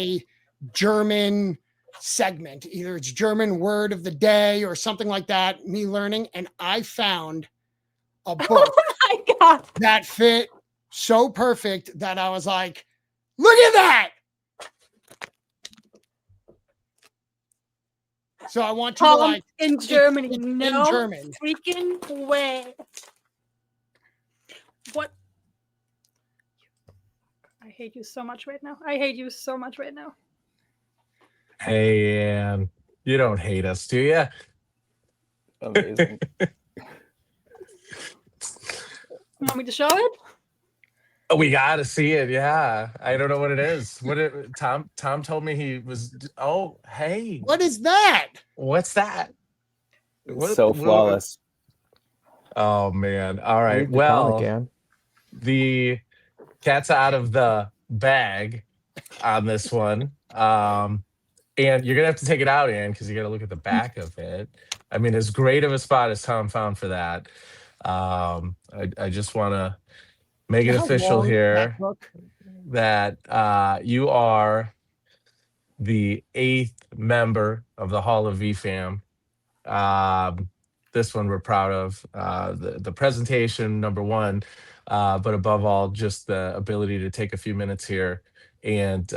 a German segment. Either it's German word of the day or something like that, me learning. And I found a book Oh my God. that fit so perfect that I was like, look at that. So I want you to like in Germany. it's No in German. freaking way. What? I hate you so much right now. I hate you so much right now. Hey, Ann, you don't hate us, do you? Amazing. You want me to show it? Oh, we gotta see it. Yeah, I don't know what it is. Tom told me he was. Oh, hey, What is that? what's that? It's so flawless. Oh man! All right. Read the comic, Ann. The cat's out of the bag on this one. And you're gonna have to take it out, Ann, because you got to look at the back of it. I mean, as great of a spot as Tom found for that. I just want to make it How official long is here that book? that you are the 8th member of the Hall of VeeFam. This one we're proud of. The presentation, number one, but above all, just the ability to take a few minutes here and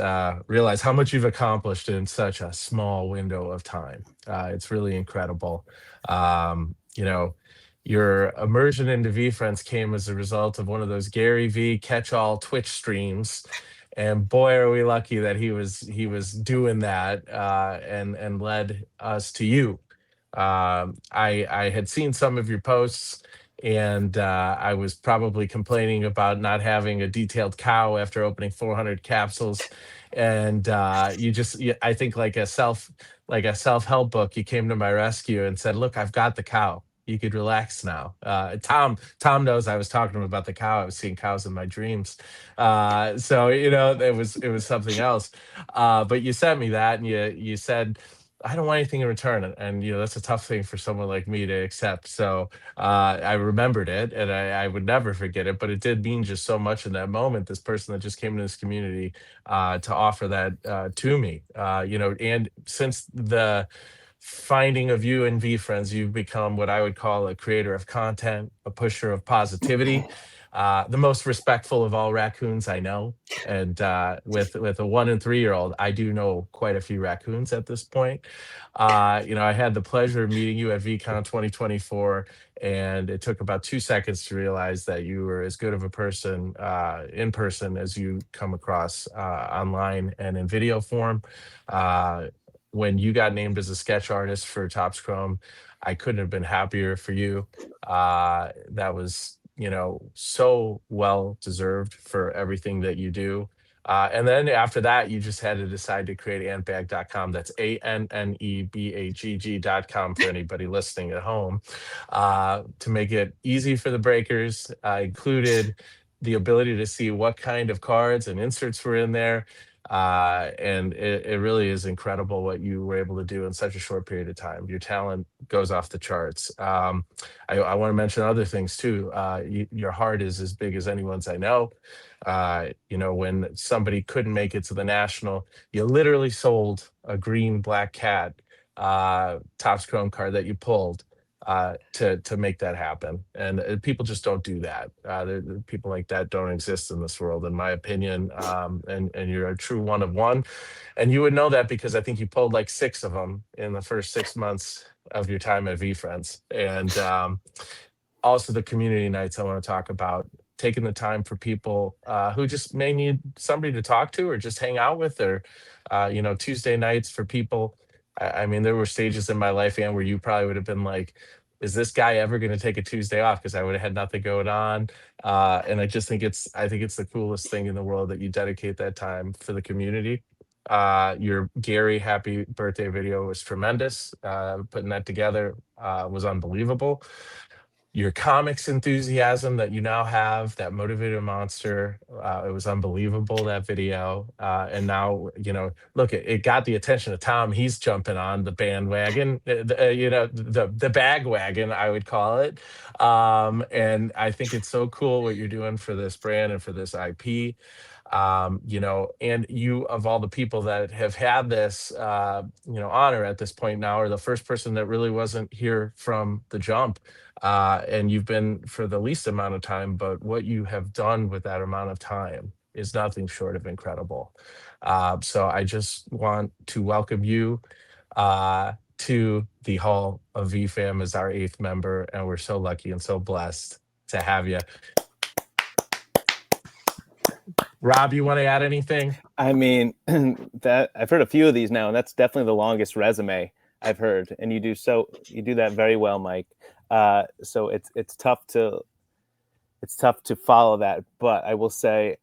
realize how much you've accomplished in such a small window of time. It's really incredible. You know, your immersion into VeeFriends came as a result of one of those Gary V catch-all Twitch streams. And boy, are we lucky that he was doing that and led us to you. I had seen some of your posts, and I was probably complaining about not having a detailed cow after opening 400 capsules. And I think like a self-help book, you came to my rescue and said, "Look, I've got the cow. You could relax now." Tom knows I was talking to him about the cow. I was seeing cows in my dreams. So it was something else. But you sent me that, and you said, "I don't want anything in return," and that's a tough thing for someone like me to accept. So I remembered it, and I would never forget it. But it did mean just so much in that moment. This person that just came into this community to offer that to me, and since the finding of you and VeeFriends, you've become what I would call a creator of content, a pusher of positivity, the most respectful of all raccoons I know. And with a 1 and 3-year-old, I do know quite a few raccoons at this point. I had the pleasure of meeting you at VCon 2024, and it took about 2 seconds to realize that you were as good of a person in person as you come across online and in video form. When you got named as a sketch artist for Topps Chrome, I couldn't have been happier for you. That was, so well deserved for everything that you do. And then after that, you just had to decide to create antbagg.com. That's ANNEBAGG.com for anybody listening at home, to make it easy for the breakers. Included the ability to see what kind of cards and inserts were in there. And it really is incredible what you were able to do in such a short period of time. Your talent goes off the charts. I want to mention other things too. Your heart is as big as anyone's I know. When somebody couldn't make it to the national, you literally sold a green black cat Topps Chrome card that you pulled to make that happen. And people just don't do that. People like that don't exist in this world, in my opinion. And you're a true one of one. And you would know that because I think you pulled like 6 of them in the first 6 months of your time at VeeFriends. And also the community nights I want to talk about. Taking the time for people who just may need somebody to talk to or just hang out with, or Tuesday nights for people. I mean, there were stages in my life, Ann, where you probably would have been like, "Is this guy ever going to take a Tuesday off?" Because I would have had nothing going on. And I just think it's the coolest thing in the world that you dedicate that time for the community. Your Gary happy birthday video was tremendous. Putting that together was unbelievable. Your comics enthusiasm that you now have, that motivated monster, it was unbelievable, that video. And now, look, it got the attention of Tom. He's jumping on the bandwagon, the bag wagon, I would call it. And I think it's so cool what you're doing for this brand and for this IP. And you, of all the people that have had this, honor at this point now, are the first person that really wasn't here from the jump. And you've been for the least amount of time, but what you have done with that amount of time is nothing short of incredible. So I just want to welcome you to the Hall of VeeFam as our 8th member, and we're so lucky and so blessed to have you. Rob, you want to add anything? I mean, that I've heard a few of these now, and that's definitely the longest resume I've heard. And you do that very well, Mike. So it's tough to follow that. But I will say,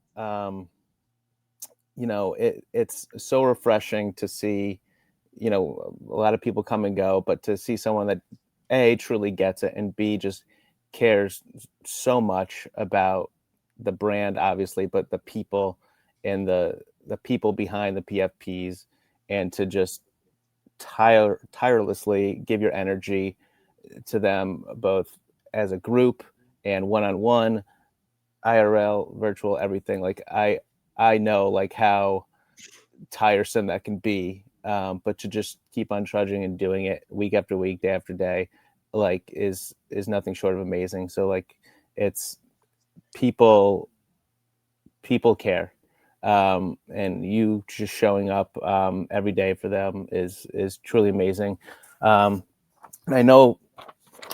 it's so refreshing to see, a lot of people come and go, but to see someone that A, truly gets it, and B, just cares so much about the brand, obviously, but the people and the people behind the PFPs, and to just tirelessly give your energy to them, both as a group and one-on-one, IRL, virtual, everything. Like I know like how tiresome that can be, but to just keep on trudging and doing it week after week, day after day, like is nothing short of amazing. So like it's people care, and you just showing up every day for them is truly amazing. And I know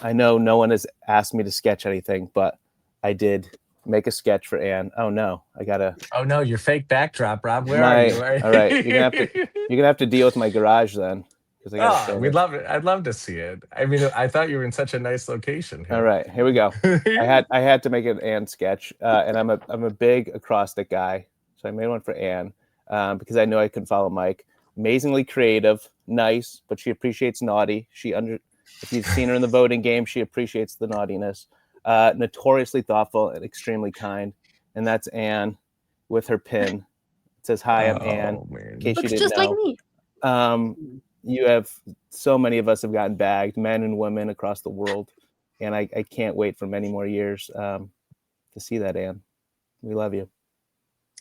no one has asked me to sketch anything, but I did make a sketch for Anne. Oh no, I gotta. Oh no, your fake backdrop, Rob. Where are you? All right, you're gonna have to deal with my garage then, because I gotta show we'd this. love it. I'd love to see it. I mean, I thought you were in such a nice location here. All right, here we go. I had to make an Anne sketch, and I'm a big acrostic guy, so I made one for Anne because I know I couldn't follow Mike. Amazingly creative, nice, but she appreciates naughty. If you've seen her in the voting game, she appreciates the naughtiness. Notoriously thoughtful and extremely kind, and that's Anne with her pin. It says, "Hi, I'm Anne." Man. In case Looks you didn't just know. like me. You have so many of us have gotten bagged, men and women across the world, and I can't wait for many more years to see that, Anne. We love you.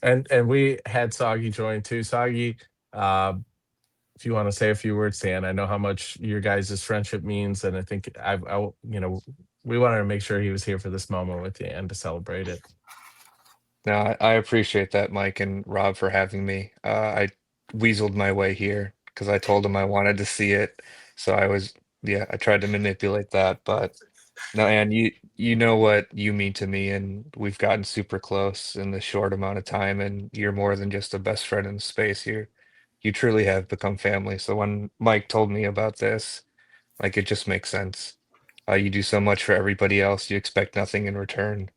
And we had Soggy join too. Soggy, if you want to say a few words, Dan, I know how much your guys' friendship means, and I think we wanted to make sure he was here for this moment with you and to celebrate it. No, I appreciate that, Mike and Rob, for having me. I weaseled my way here because I told him I wanted to see it. So I tried to manipulate that. But no, Anne, you know what you mean to me, and we've gotten super close in this short amount of time, and you're more than just a best friend in the space here. You truly have become family. So when Mike told me about this, like it just makes sense. You do so much for everybody else. You expect nothing in return.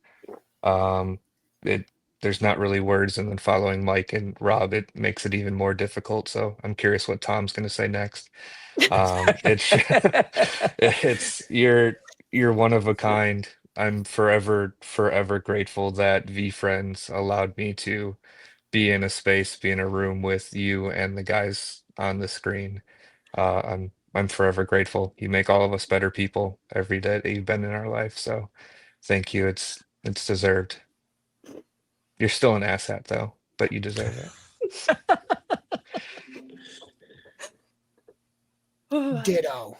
Um, it there's not really words, and then following Mike and Rob, it makes it even more difficult. So I'm curious what Tom's going to say next. It's you're one of a kind. I'm forever grateful that V Friends allowed me to be in a space, be in a room with you and the guys on the screen. I'm forever grateful. You make all of us better people every day that you've been in our life. So thank you. It's deserved. You're still an asshat though, but you deserve it. Ditto.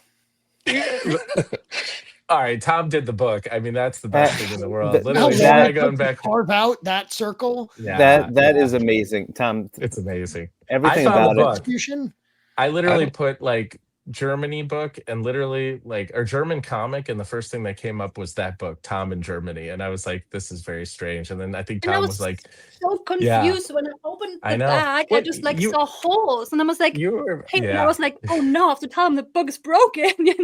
All right, Tom did the book. I mean, that's the best thing in the world. How Literally, How long I it going took to back. carve out that circle. Yeah, That is amazing, Tom. It's amazing. Everything I found about the it. book. Execution. I literally don't- put like Germany book and literally like or German comic, and the first thing that came up was that book, Tom in Germany, and I was like, "This is very strange." And then I think And I Tom was was like, so confused when I opened I the know. bag. I What just like you saw holes, and I was like, you were "Hey!" And I yeah. was like, "Oh no!" I have to tell him the book is broken. You're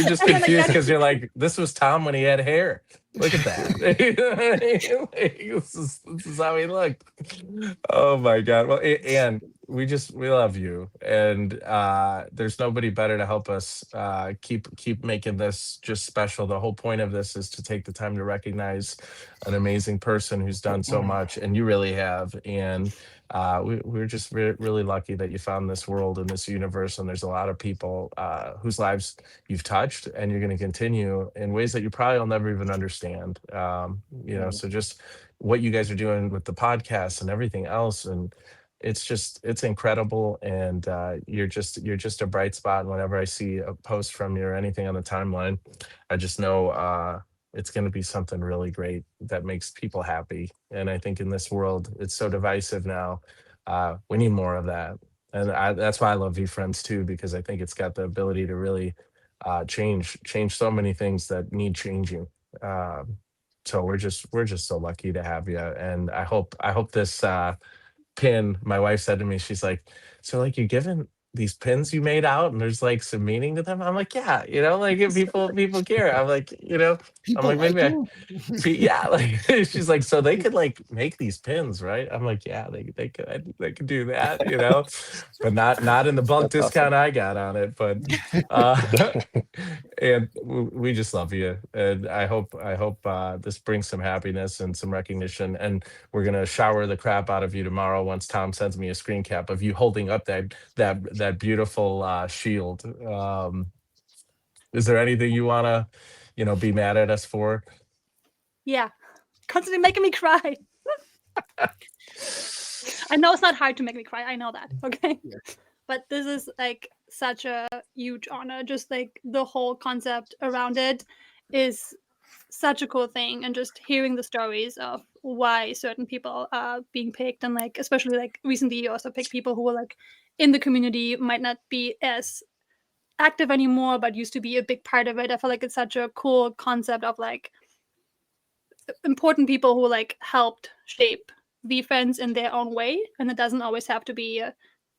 just And then I confused got because you're like, this was Tom when he had hair. Look at that. This is how he looked. Oh my God. Well, and we love you. And there's nobody better to help us keep making this just special. The whole point of this is to take the time to recognize an amazing person who's done so much, and you really have. And we're just really lucky that you found this world and this universe. And there's a lot of people whose lives you've touched, and you're going to continue in ways that you probably will never even understand. So just what you guys are doing with the podcast and everything else. And it's incredible. And you're just a bright spot. And whenever I see a post from you or anything on the timeline, I just know it's going to be something really great that makes people happy. And I think in this world, it's so divisive now. We need more of that. And that's why I love VeeFriends too, because I think it's got the ability to really change so many things that need changing. So we're just so lucky to have you. And I hope this pin, my wife said to me, she's like, so like you're giving these pins you made out and there's like some meaning to them. I'm like, yeah, like if people care. I'm like, I'm People like, like maybe him. yeah, like she's like, so they could like make these pins, right? I'm like, yeah, they could do that, but not in the bulk That's awesome. discount I got on it. But uh and we just love you. And I hope this brings some happiness and some recognition. And we're gonna shower the crap out of you tomorrow once Tom sends me a screen cap of you holding up that beautiful shield. Is there anything you wanna, be mad at us for? Yeah, constantly making me cry. I know it's not hard to make me cry. I know that. Okay. Yeah. But this is like such a huge honor. Just like the whole concept around it is such a cool thing. And just hearing the stories of why certain people are being picked, and like, especially like recently, you also picked people who were like in the community, might not be as active anymore, but used to be a big part of it. I feel like it's such a cool concept of like important people who like helped shape VeeFriends in their own way, and it doesn't always have to be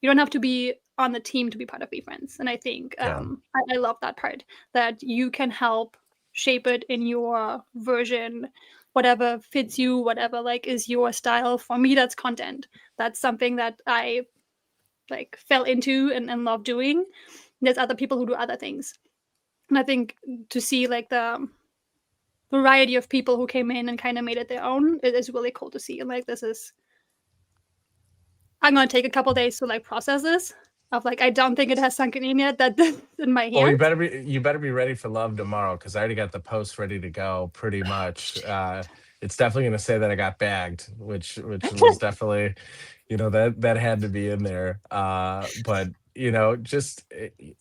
you don't have to be on the team to be part of VeeFriends. And I think Yeah. I love that part, that you can help shape it in your version, whatever fits you, whatever like is your style. For me, that's content. That's something that I like fell into and love doing. There's other people who do other things, and I think to see like the variety of people who came in and kind of made it their own, it is really cool to see. And like, this is, I'm gonna take a couple days to like process this. Of like, I don't think it has sunken in yet. That in my Well, you hands. better be ready for love tomorrow, because I already got the post ready to go pretty much. It's definitely going to say that I got bagged, which was definitely, that had to be in there. But just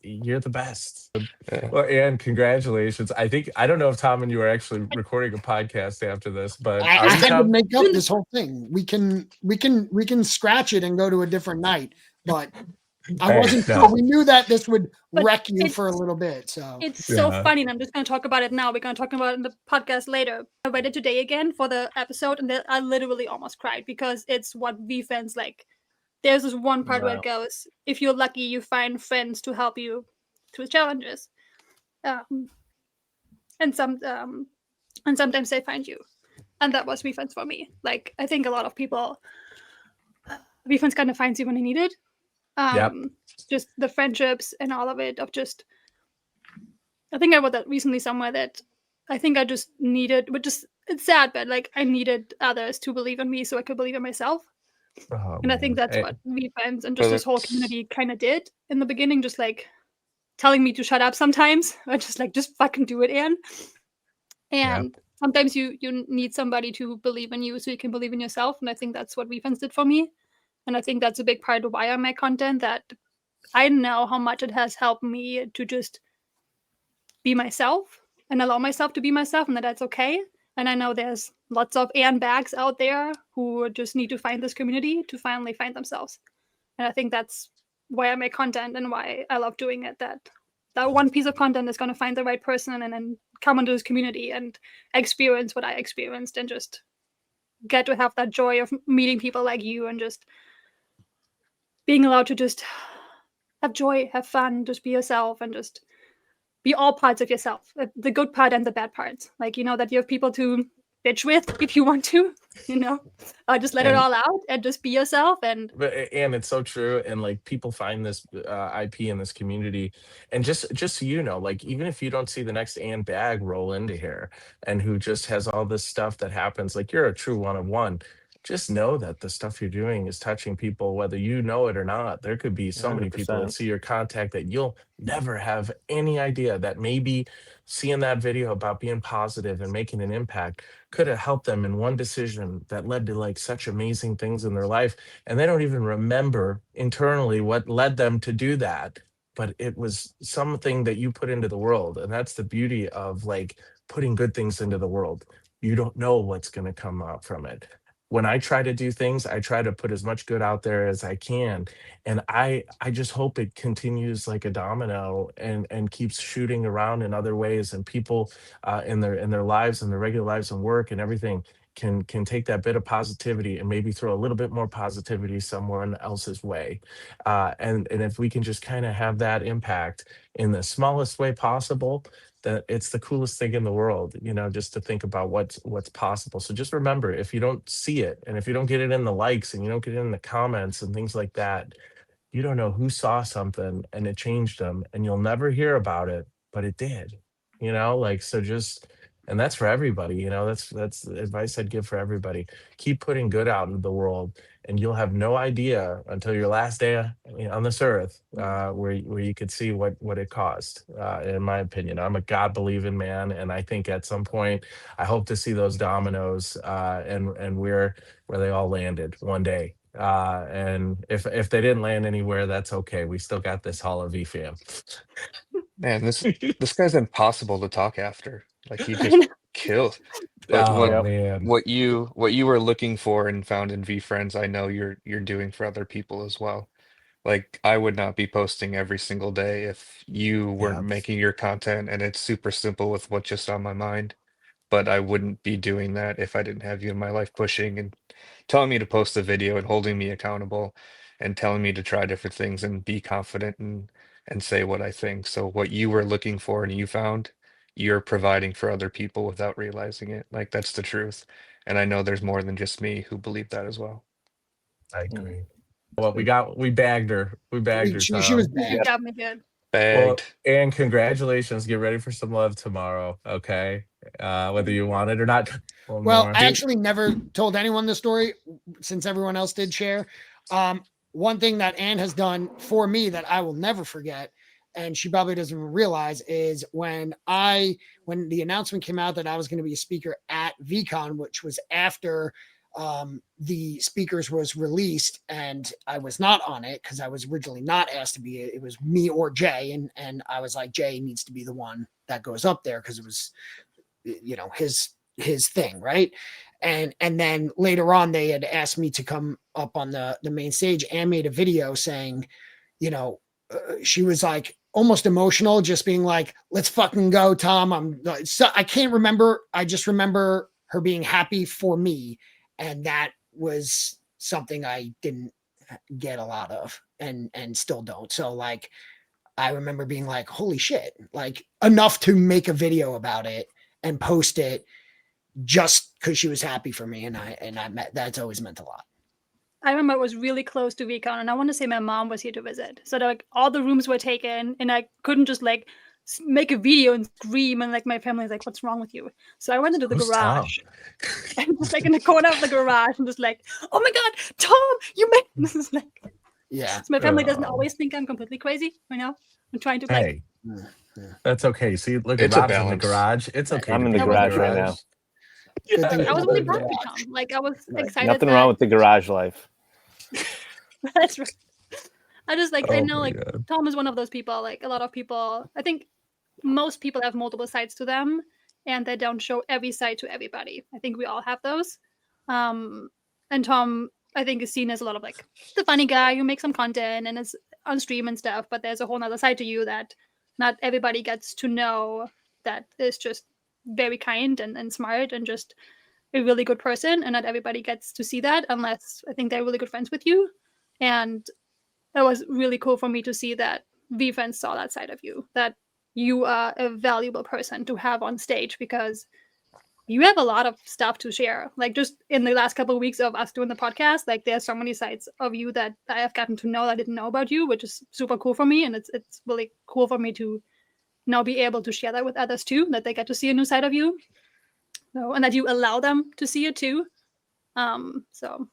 you're the best. Yeah. Well, and congratulations. I don't know if Tom and you are actually recording a podcast after this, but I are you, had to Tom? make up this whole thing. We can scratch it and go to a different night, but I Hey, wasn't no. sure. We knew that this would But wreck you for a it's- little bit. So It's so Yeah. funny, and I'm just gonna talk about it now. We're gonna talk about it in the podcast later. I read it today again for the episode, and I literally almost cried, because it's what VeeFriends like. There's this one part where Wow. it goes, if you're lucky, you find friends to help you through challenges. And sometimes they find you. And that was VeeFriends for me. Like, I think a lot of people, VeeFriends kind of finds you when they need it. Yep. Just the friendships and all of it, of just, I think I wrote that recently somewhere, that I think I just needed, which is, it's sad, but like I needed others to believe in me so I could believe in myself. Oh, And I think man. that's Hey, what VeeFriends and But just this whole it's community kind of did in the beginning, just like telling me to shut up sometimes, or just like, just fucking do it, Anne. And sometimes you need somebody to believe in you so you can believe in yourself. And I think that's what VeeFriends did for me. And I think that's a big part of why I make content, that I know how much it has helped me to just be myself and allow myself to be myself, and that that's okay. And I know there's lots of Anne bags out there who just need to find this community to finally find themselves. And I think that's why I make content and why I love doing it. That one piece of content is going to find the right person and then come into this community and experience what I experienced, and just get to have that joy of meeting people like you, and just being allowed to just have joy, have fun, just be yourself, and just be all parts of yourself, the good part and the bad parts. Like, that you have people to bitch with if you want to, just let it And all out and just be yourself. and it's so true. And like people find this IP in this community, and just so you know, like even if you don't see the next Ann Bag roll into here, and who just has all this stuff that happens, like you're a true one of one. just know that the stuff you're doing is touching people, whether you know it or not. There could be so many people that 100%. see your contact that you'll never have any idea that maybe seeing that video about being positive and making an impact could have helped them in one decision that led to like such amazing things in their life. And they don't even remember internally what led them to do that. But it was something that you put into the world. And that's the beauty of like putting good things into the world. You don't know what's going to come out from it. When I try to do things, I try to put as much good out there as I can. And I just hope it continues like a domino and keeps shooting around in other ways. And people in their lives and their regular lives and work and everything can take that bit of positivity and maybe throw a little bit more positivity someone else's way. And if we can just kind of have that impact in the smallest way possible, that it's the coolest thing in the world, just to think about what's possible. So just remember, if you don't see it and if you don't get it in the likes and you don't get it in the comments and things like that, you don't know who saw something and it changed them, and you'll never hear about it, but it did. Like, so just, and that's for everybody. That's the advice I'd give for everybody. Keep putting good out into the world, and you'll have no idea until your last day on this earth, where you could see what it cost. In my opinion, I'm a God believing man, and I think at some point I hope to see those dominoes, and where they all landed one day. And if they didn't land anywhere, that's okay. We still got this Hall of VeeFam. Man, this guy's impossible to talk after. Like he I just know. kills. But Oh Yep. man. what you were looking for and found in VeeFriends, I know you're doing for other people as well. Like I would not be posting every single day if you weren't Yeah. making your content and it's super simple with what's just on my mind. But I wouldn't be doing that if I didn't have you in my life pushing and telling me to post a video and holding me accountable and telling me to try different things and be confident and say what I think. So what you were looking for and you found, you're providing for other people without realizing it. Like that's the truth. And I know there's more than just me who believe that as well. I Mm. agree. Well, we bagged her. We bagged her, She was Tom. bad. You got me good. Well, Bagged. and congratulations. Get ready for some love tomorrow. Okay. Whether you want it or not. One Well, more. I actually never told anyone the story since everyone else did share. One thing that Anne has done for me that I will never forget, and she probably doesn't realize, is when the announcement came out that I was going to be a speaker at VCon, which was after the speakers was released, and I was not on it because I was originally not asked to be. It was me or Jay, and I was like, Jay needs to be the one that goes up there because it was, his thing, right? And then later on they had asked me to come up on the main stage and made a video saying, she was like almost emotional, just being like, let's fucking go, Tom. I can't remember. I just remember her being happy for me, and that was something I didn't get a lot of and still don't. So like I remember being like, holy shit, like enough to make a video about it and post it just because she was happy for me, and I met, that's always meant a lot. I remember it was really close to VCon, and I want to say my mom was here to visit. So like all the rooms were taken, and I couldn't just like make a video and scream, and like my family's like, "What's wrong with you?" So I went into the Who's garage, Tom? and just like in the corner of the garage, and just like, "Oh my god, Tom, you made this!" Is like, Yeah. so my family doesn't always think I'm completely crazy. I'm trying to like. Hey, that's okay. See, look at It's a Rob's in the balance. garage. It's okay. I'm to in be the I wasn't garage right now. Good thing I was really in the proud of you, garage. Tom. Like I was excited. Nothing wrong with the garage life. That's right. I just like I Oh know my like God. Tom is one of those people. Like a lot of people, I think most people have multiple sides to them, and they don't show every side to everybody. I think we all have those. And Tom, I think, is seen as a lot of like the funny guy who makes some content and is on stream and stuff. But there's a whole other side to you that not everybody gets to know. That is just very kind and smart and just a really good person, and not everybody gets to see that unless I think they're really good friends with you. And it was really cool for me to see that VeeFriends saw that side of you, that you are a valuable person to have on stage because you have a lot of stuff to share. Like just in the last couple of weeks of us doing the podcast, like there's so many sides of you that I have gotten to know that I didn't know about you, which is super cool for me. And it's really cool for me to now be able to share that with others too, that they get to see a new side of you. So, and that you allow them to see it too. So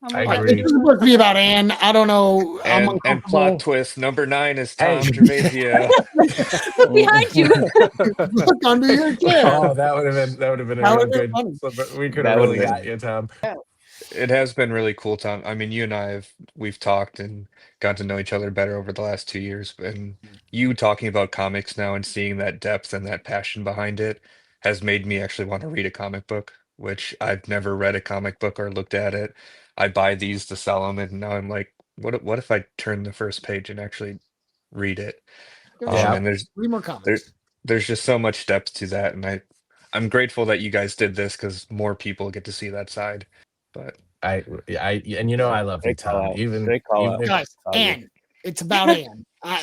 I'm I okay agree. It's supposed to be about Anne. I don't know. I'm And uncomfortable. plot twist number 9 is Hey. Tom Gervasio. Look behind you. Look under your chair. Oh, that would have been a That real would've been good. funny. We could That have would've really been- got you, Tom. It has been really cool, Tom. I mean, you and I we've talked and got to know each other better over the last 2 years. And you talking about comics now and seeing that depth and that passion behind it has made me actually want to read a comic book, which I've never read a comic book or looked at it. I buy these to sell them, and now I'm like, what if I turn the first page and actually read it? Give it a Yeah. shot. And Read more comics. there's just so much depth to that, and I'm grateful that you guys did this because more people get to see that side. But And I love you, Great call Tom. out. Even Great call even out. if, Guys, Sorry. Anne. It's about Anne. I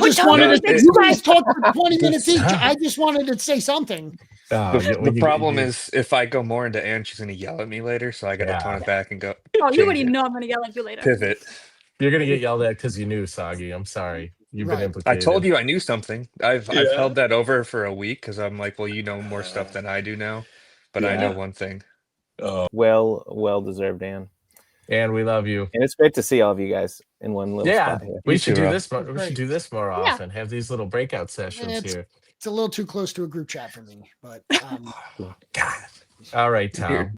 We're just done wanted with to. this. You guys talked for 20 minutes each. Stop. I just wanted to say something. The problem is if I go more into Anne, she's gonna yell at me later, so I gotta tone Yeah. it back and go Oh, you change already it. know I'm gonna yell at you later. Pivot. you're gonna get yelled at because you knew, Soggy. I'm sorry. You've been Right. I implicated. told you I knew something. I've Yeah. held that over for a week because I'm like, well, you know more stuff than I do now, but I know Yeah. one thing. Oh, Well deserved, Anne. and we love you. And it's great to see all of you guys in one little Yeah, spot here. we You should too, do Rob. this. We should do this more Yeah. often. Have these little breakout sessions It's- here. It's a little too close to a group chat for me, but God. All right, Tom.